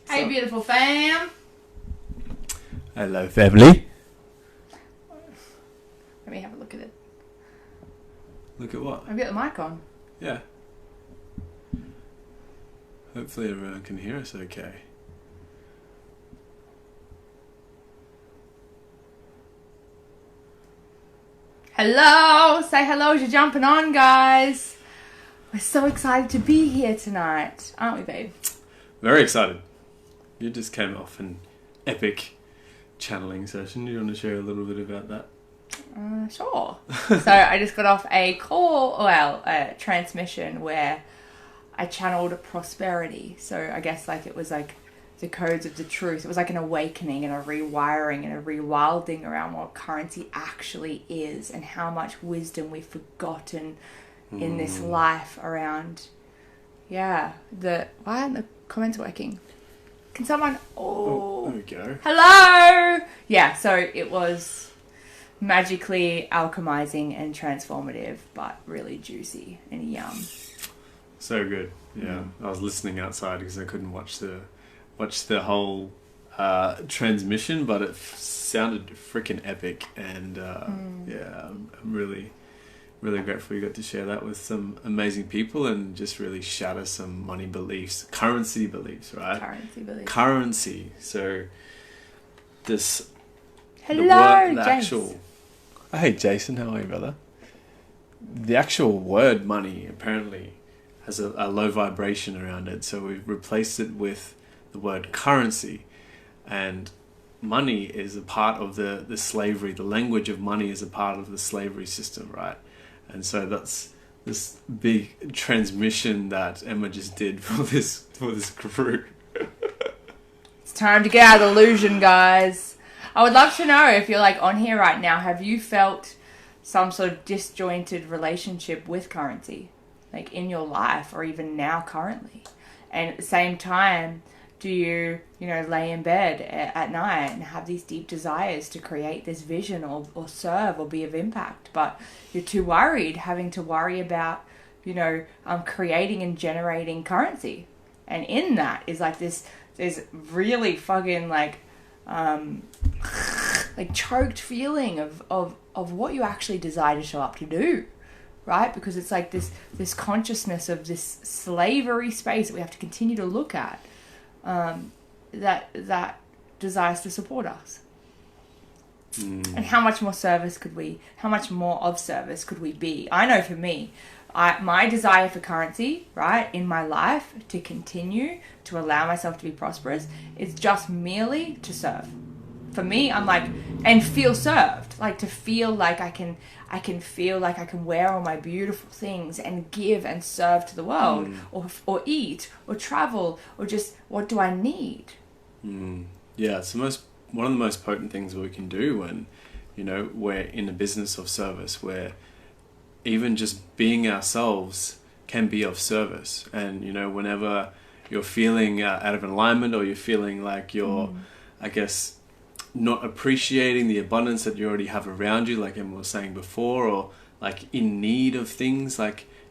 Hey, beautiful fam. Hello, family. Let me have a look at it. Look at what? I've got the mic on. Yeah. Hopefully everyone can hear us okay. Hello. Say hello as you're jumping on, guys. We're so excited to be here tonight, aren't we, babe? Very excited. You just came off an epic channeling session. Do you want to share a little bit about that? Sure. So I just got off a transmission where I channeled prosperity. So I guess it was like the codes of the truth. It was like an awakening and a rewiring and a rewilding around what currency actually is and how much wisdom we've forgotten in this life around, why aren't the comments working? Can someone, there we go. Hello! Yeah, so it was magically alchemizing and transformative, but really juicy and yum. So good. Yeah, I was listening outside because I couldn't watch the whole transmission, but it sounded freaking epic, and I'm really grateful you got to share that with some amazing people and just really shatter some money beliefs, currency beliefs, right? Currency. So this. Hello, Jason. Hey, Jason, how are you, brother? The actual word money apparently has a low vibration around it, so we've replaced it with the word currency, and money is a part of the slavery. The language of money is a part of the slavery system, right? And so that's this big transmission that Emma just did for this group. It's time to get out of the illusion, guys. I would love to know if you're on here right now, have you felt some sort of disjointed relationship with currency? In your life or even now currently? And at the same time, do you lay in bed at night and have these deep desires to create this vision or serve or be of impact, but you're too worried, having to worry about, creating and generating currency. And in that is this really fucking choked feeling of what you actually desire to show up to do. Right? Because it's this consciousness of this slavery space that we have to continue to look at, that desires to support us. And how much more of service could we be? I know for me, my desire for currency, right, in my life to continue to allow myself to be prosperous is just merely to serve. For me, I'm and feel served, to feel like I can feel like I can wear all my beautiful things and give and serve to the world, or eat, or travel, or just what do I need? Yeah, it's one of the most potent things we can do when, we're in a business of service, where even just being ourselves can be of service. And, whenever you're feeling out of alignment, or you're feeling like you're, I guess, not appreciating the abundance that you already have around you, like Emma was saying before, or in need of things,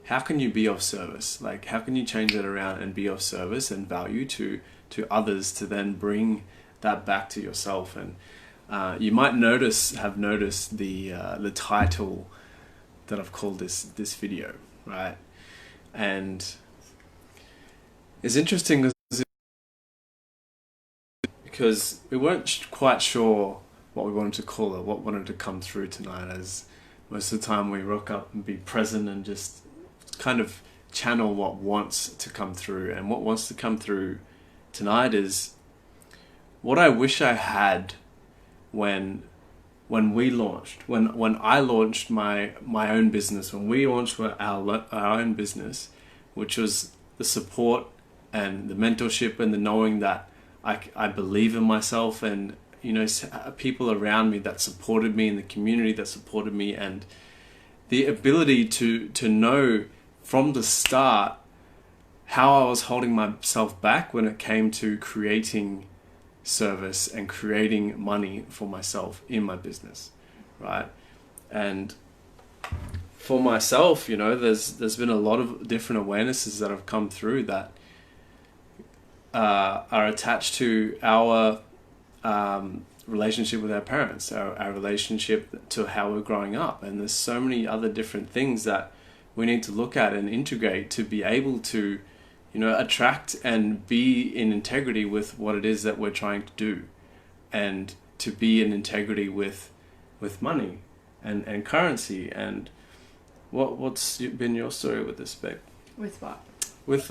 how can you be of service? How can you change that around and be of service and value to others, to then bring that back to yourself? And you might have noticed the title that I've called this video, right? And it's interesting because we weren't quite sure what we wanted to call it, what wanted to come through tonight, as most of the time we rock up and be present and just kind of channel what wants to come through. And what wants to come through tonight is what I wish I had when we launched, when I launched my own business, when we launched our own business, which was the support and the mentorship and the knowing that I believe in myself, and people around me that supported me, in the community that supported me, and the ability to know from the start how I was holding myself back when it came to creating service and creating money for myself in my business, right? And for myself, there's been a lot of different awarenesses that have come through that are attached to our relationship with our parents, our relationship to how we're growing up. And there's so many other different things that we need to look at and integrate to be able to, attract and be in integrity with what it is that we're trying to do, and to be in integrity with money and currency. And what's been your story with this, babe? With what? With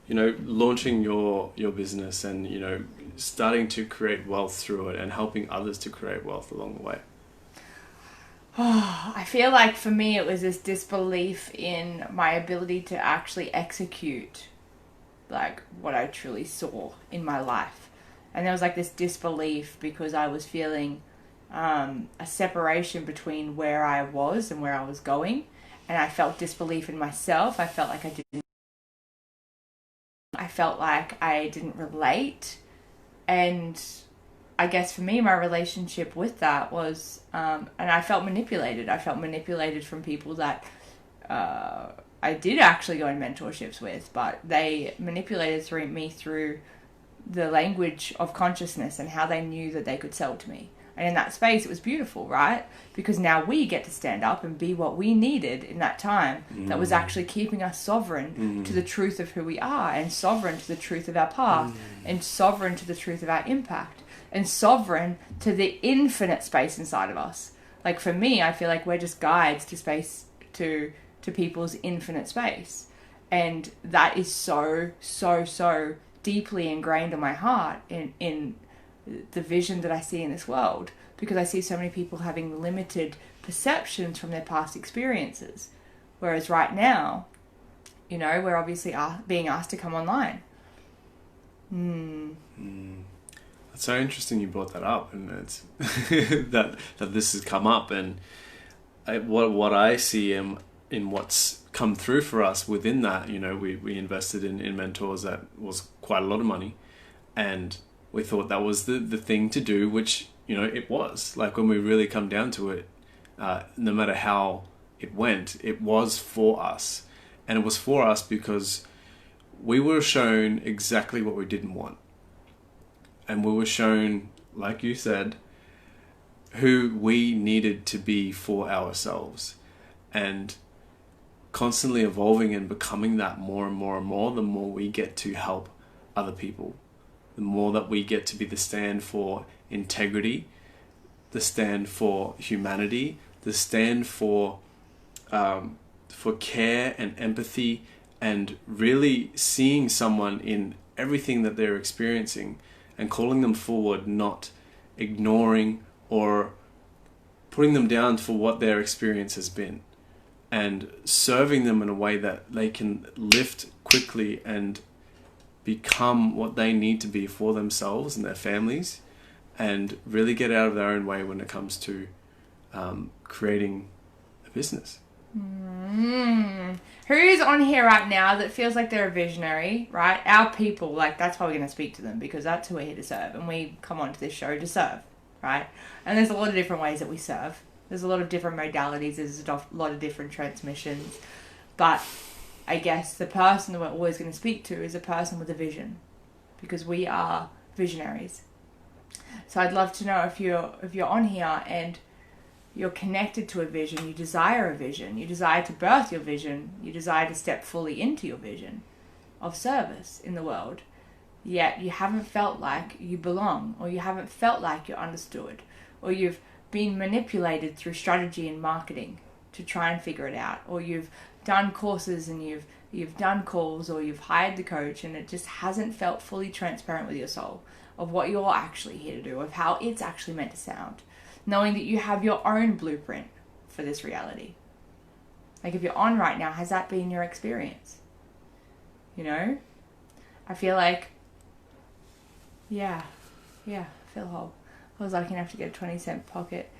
launching your business and, starting to create wealth through it and helping others to create wealth along the way. Oh, I feel like for me it was this disbelief in my ability to actually execute like what I truly saw in my life. And there was like this disbelief because I was feeling a separation between where I was and where I was going. And I felt disbelief in myself. I felt like I didn't relate. And I guess for me, my relationship with that was, and I felt manipulated. I felt manipulated from people that I did actually go in mentorships with, but they manipulated me through the language of consciousness and how they knew that they could sell to me. And in that space, it was beautiful, right? Because now we get to stand up and be what we needed in that time that was actually keeping us sovereign to the truth of who we are, and sovereign to the truth of our path, and sovereign to the truth of our impact, and sovereign to the infinite space inside of us. Like for me, I feel like we're just guides to space, to people's infinite space. And that is so, so, so deeply ingrained in my heart in the vision that I see in this world, because I see so many people having limited perceptions from their past experiences. Whereas right now, we're obviously being asked to come online. It's so interesting you brought that up, and it's that this has come up, and what I see in what's come through for us within that. We invested in mentors that was quite a lot of money, and we thought that was the thing to do, which it was. Like when we really come down to it, no matter how it went, it was for us. And it was for us because we were shown exactly what we didn't want. And we were shown, like you said, who we needed to be for ourselves. And constantly evolving and becoming that more and more and more, the more we get to help other people. The more that we get to be the stand for integrity, the stand for humanity, the stand for care and empathy, and really seeing someone in everything that they're experiencing and calling them forward, not ignoring or putting them down for what their experience has been, and serving them in a way that they can lift quickly and become what they need to be for themselves and their families, and really get out of their own way when it comes to creating a business. Who's on here right now that feels like they're a visionary, right? Our people, like that's why we're going to speak to them, because that's who we're here to serve, and we come onto this show to serve, right? And there's a lot of different ways that we serve. There's a lot of different modalities. There's a lot of different transmissions, but I guess the person that we're always going to speak to is a person with a vision, because we are visionaries. So I'd love to know if you're on here and you're connected to a vision, you desire a vision, you desire to birth your vision, you desire to step fully into your vision of service in the world, yet you haven't felt like you belong, or you haven't felt like you're understood, or you've been manipulated through strategy and marketing to try and figure it out, or you've done courses and you've done calls, or you've hired the coach, and it just hasn't felt fully transparent with your soul of what you're actually here to do, of how it's actually meant to sound, knowing that you have your own blueprint for this reality. Like if you're on right now, has that been your experience? I feel like, I feel whole. I was lucky enough to get a 20-cent pocket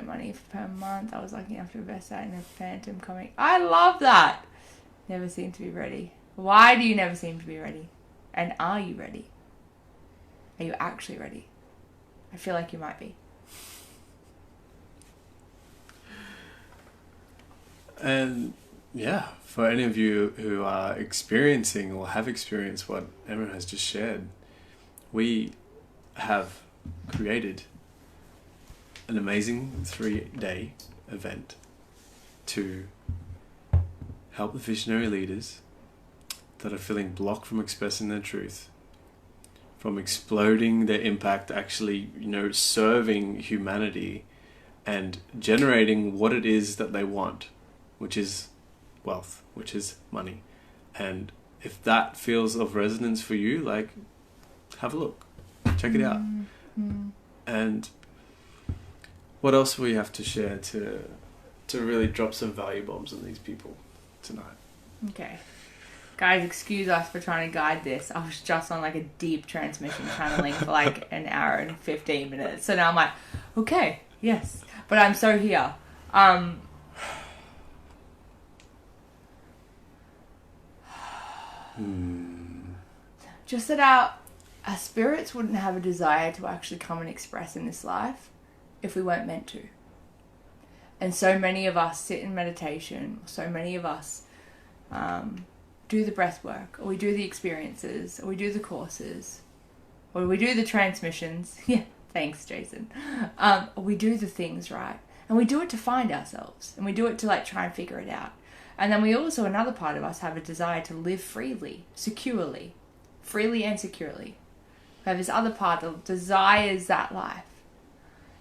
money per month. I was lucky enough to invest that in a Phantom comic. I love that. Never seem to be ready. Why do you never seem to be ready? And are you ready? Are you actually ready? I feel like you might be. And yeah, for any of you who are experiencing or have experienced what Emma has just shared, we have created an amazing 3-day event to help the visionary leaders that are feeling blocked from expressing their truth, from exploding their impact, actually, serving humanity and generating what it is that they want, which is wealth, which is money. And if that feels of resonance for you, like, have a look, check it out. And what else do we have to share to really drop some value bombs on these people tonight? Okay. Guys, excuse us for trying to guide this. I was just on like a deep transmission channeling for like an hour and 15 minutes. So now I'm like, okay, yes. But I'm so here. Just that our spirits wouldn't have a desire to actually come and express in this life if we weren't meant to. And so many of us sit in meditation, so many of us do the breath work, or we do the experiences, or we do the courses, or we do the transmissions. Yeah, thanks, Jason. Or we do the things, right? And we do it to find ourselves, and we do it to like try and figure it out. And then we also, another part of us, have a desire to live freely, securely, freely and securely. We have this other part that desires that life.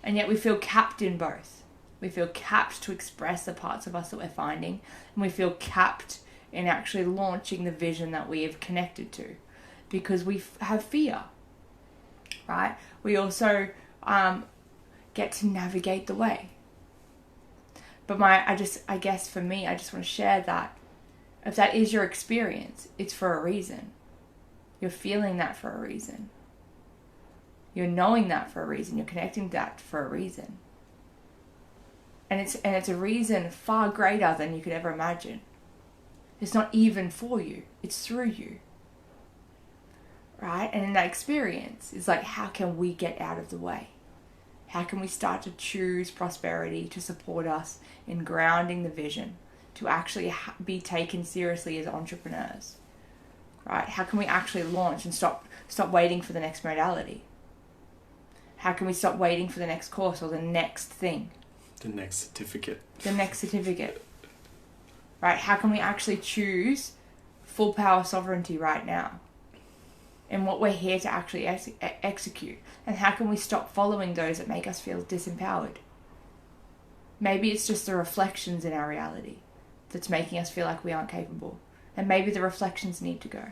And yet we feel capped in both. We feel capped to express the parts of us that we're finding, and we feel capped in actually launching the vision that we have connected to, because we have fear, right? We also get to navigate the way. But I guess for me, I just want to share that if that is your experience, it's for a reason. You're feeling that for a reason. You're knowing that for a reason. You're connecting to that for a reason. And it's a reason far greater than you could ever imagine. It's not even for you. It's through you. Right? And in that experience, it's like, how can we get out of the way? How can we start to choose prosperity to support us in grounding the vision, to actually be taken seriously as entrepreneurs? Right? How can we actually launch and stop waiting for the next modality? How can we stop waiting for the next course or the next thing? The next certificate. The next certificate. Right? How can we actually choose full power sovereignty right now? And what we're here to actually execute. And how can we stop following those that make us feel disempowered? Maybe it's just the reflections in our reality that's making us feel like we aren't capable. And maybe the reflections need to go.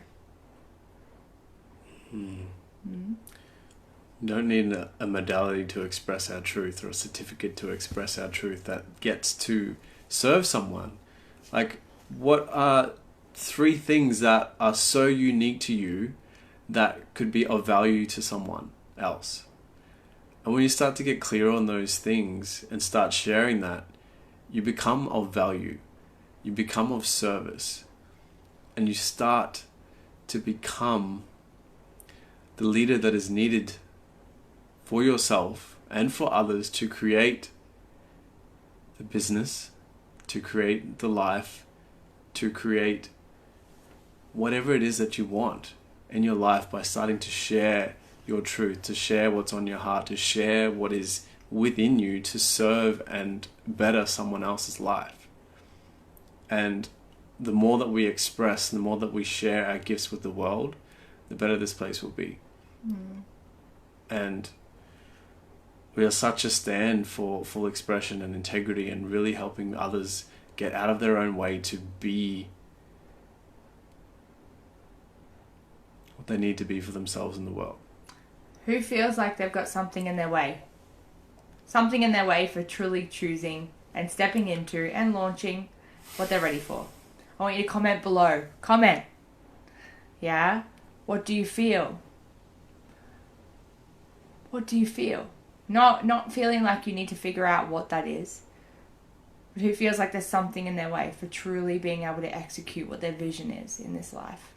Don't need a modality to express our truth, or a certificate to express our truth that gets to serve someone. Like, what are 3 things that are so unique to you that could be of value to someone else? And when you start to get clear on those things and start sharing that, you become of value. You become of service. And you start to become the leader that is needed for yourself and for others to create the business, to create the life, to create whatever it is that you want in your life, by starting to share your truth, to share what's on your heart, to share what is within you, to serve and better someone else's life. And the more that we express, the more that we share our gifts with the world, the better this place will be. And we are such a stand for full expression and integrity, and really helping others get out of their own way to be what they need to be for themselves in the world. Who feels like they've got something in their way? Something in their way for truly choosing and stepping into and launching what they're ready for. I want you to comment below. Comment. Yeah? What do you feel? What do you feel? Not feeling like you need to figure out what that is. But who feels like there's something in their way for truly being able to execute what their vision is in this life?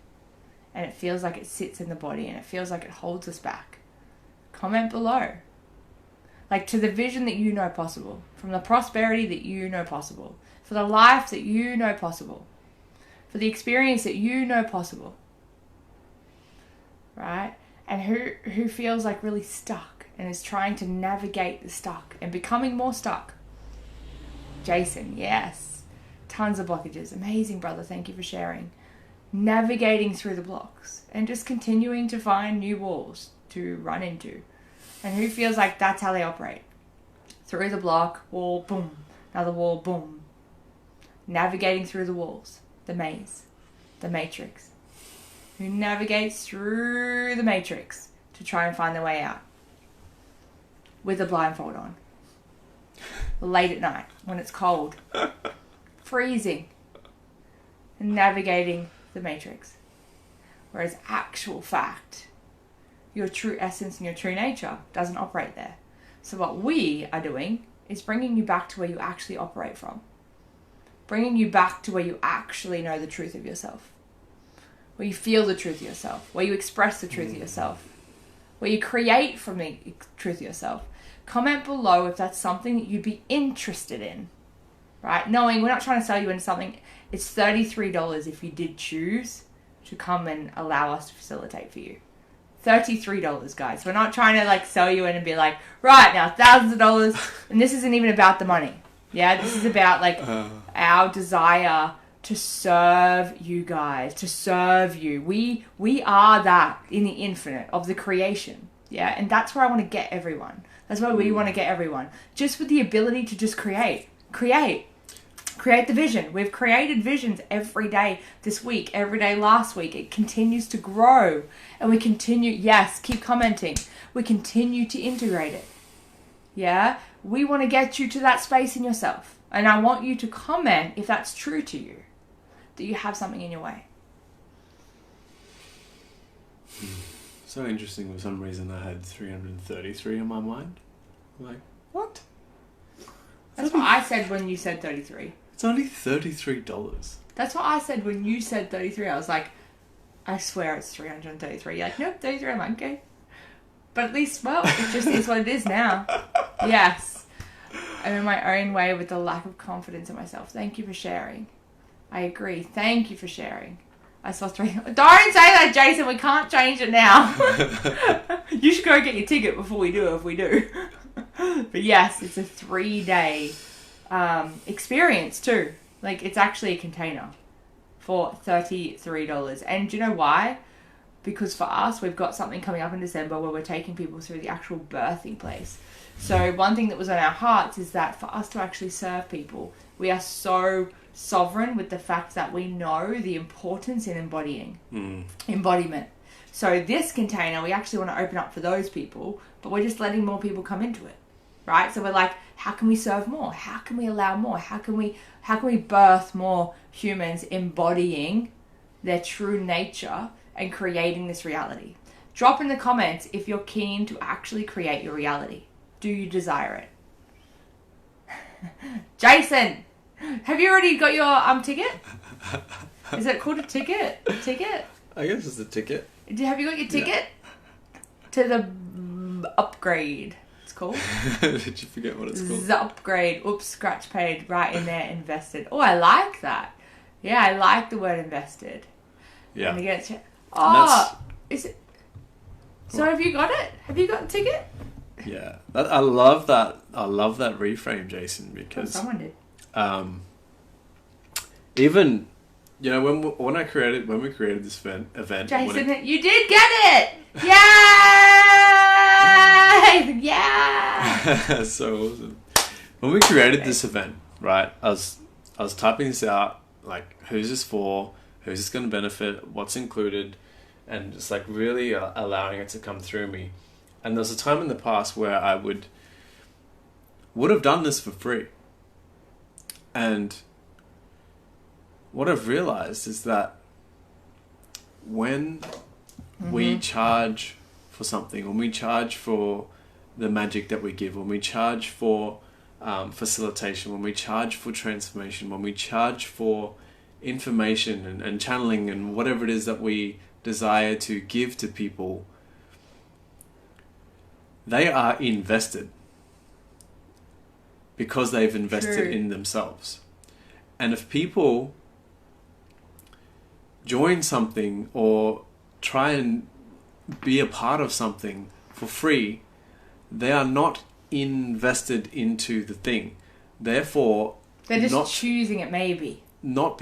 And it feels like it sits in the body, and it feels like it holds us back. Comment below. Like, to the vision that you know possible, from the prosperity that you know possible, for for the life that you know possible, for the experience that you know possible, right? And who feels like really stuck and is trying to navigate the stuck and becoming more stuck. Jason, yes. Tons of blockages. Amazing, brother. Thank you for sharing. Navigating through the blocks and just continuing to find new walls to run into. And who feels like that's how they operate? Through the block, wall, boom. Another wall, boom. Navigating through the walls. The maze. The matrix. Who navigates through the matrix to try and find their way out. With a blindfold on. Late at night when it's cold. Freezing. And navigating the matrix. Whereas actual fact, your true essence and your true nature doesn't operate there. So what we are doing is bringing you back to where you actually operate from. Bringing you back to where you actually know the truth of yourself. Where you feel the truth of yourself. Where you express the truth of yourself. Where you create from the truth of yourself. Comment below if that's something that you'd be interested in. Right? Knowing we're not trying to sell you into something. It's $33 if you did choose to come and allow us to facilitate for you. $33, guys. We're not trying to like sell you in and be like, right, now thousands of dollars. And this isn't even about the money. Yeah, this is about like our desire to serve you guys, to serve you. We are that in the infinite of the creation. Yeah, and that's where I want to get everyone. That's where we want to get everyone. Just with the ability to just create the vision. We've created visions every day this week, every day last week. It continues to grow. And we continue, yes, keep commenting. We continue to integrate it. Yeah? We want to get you to that space in yourself. And I want you to comment if that's true to you. That you have something in your way. So interesting. For some reason I had 333 in my mind. I'm like, what? That's what I said when you said 33. It's only $33. That's what I said when you said 33. I was like, I swear it's 333. You're like, nope, 33. I'm like, okay. But at least, well, it just is what it is now. Yes. I'm in my own way with the lack of confidence in myself. Thank you for sharing. I agree. Thank you for sharing. I saw 3. Don't say that, Jason. We can't change it now. You should go get your ticket before we do it if we do. But yes, it's a 3-day experience too. Like, it's actually a container for $33. And do you know why? Because for us, we've got something coming up in December where we're taking people through the actual birthing place. So one thing that was on our hearts is that for us to actually serve people, we are so sovereign with the fact that we know the importance in embodiment. So this container, we actually want to open up for those people, but we're just letting more people come into it. Right? So we're like, how can we serve more? How can we allow more? How can we birth more humans embodying their true nature and creating this reality? Drop in the comments if you're keen to actually create your reality. Do you desire it? Jason, have you already got your ticket? Is it called a ticket? A ticket? I guess it's a ticket. Have you got your ticket? Yeah. To the upgrade. Cool. Did you forget what it's called? The upgrade. Oops, scratch paid right in there, invested. Oh, I like that. Yeah, I like the word invested. Yeah. And get is it? So have you got it? Have you got the ticket? Yeah, I love that. I love that reframe, Jason, because someone did. Even when we created this event, Jason, you did get it! Yay! Yeah! So awesome. When we created this event, right? I was typing this out, like, who's this for? Who's this going to benefit? What's included? And just like really allowing it to come through me. And there was a time in the past where I would have done this for free. And what I've realized is that when we charge for something, when we charge for the magic that we give, when we charge for facilitation, when we charge for transformation, when we charge for information and channeling and whatever it is that we desire to give to people, they are invested because they've invested in themselves. And if people join something or try and be a part of something for free, they are not invested into the thing. Therefore, they're just choosing it, maybe. Not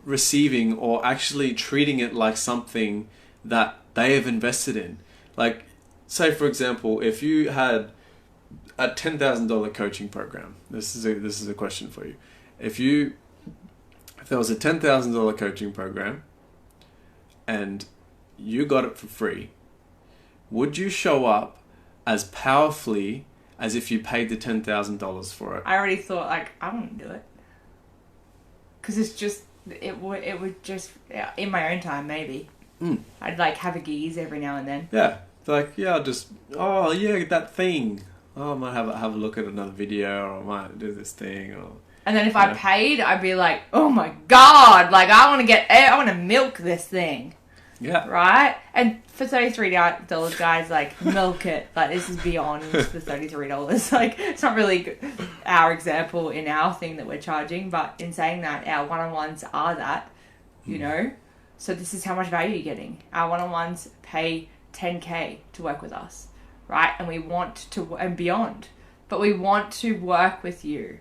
receiving or actually treating it like something that they have invested in. Like, say for example, if you had a $10,000 coaching program, this is a question for you. If there was a $10,000 coaching program and you got it for free, would you show up as powerfully as if you paid the $10,000 for it? I already thought, like, I wouldn't do it. Because it's just, it would just, in my own time, maybe. I'd, like, have a geese every now and then. Yeah. Like, yeah, I'll just, oh, yeah, that thing. Oh, I might have a look at another video, or I might do this thing, or... And then if I paid, I'd be like, oh my God, like, I want to milk this thing. Yeah. Right? And for $33, guys, like, milk it. Like, this is beyond the $33. Like, it's not really our example in our thing that we're charging, but in saying that, our one-on-ones are that, you know? So this is how much value you're getting. Our one-on-ones pay $10K to work with us, right? And we want to, and beyond. But we want to work with you.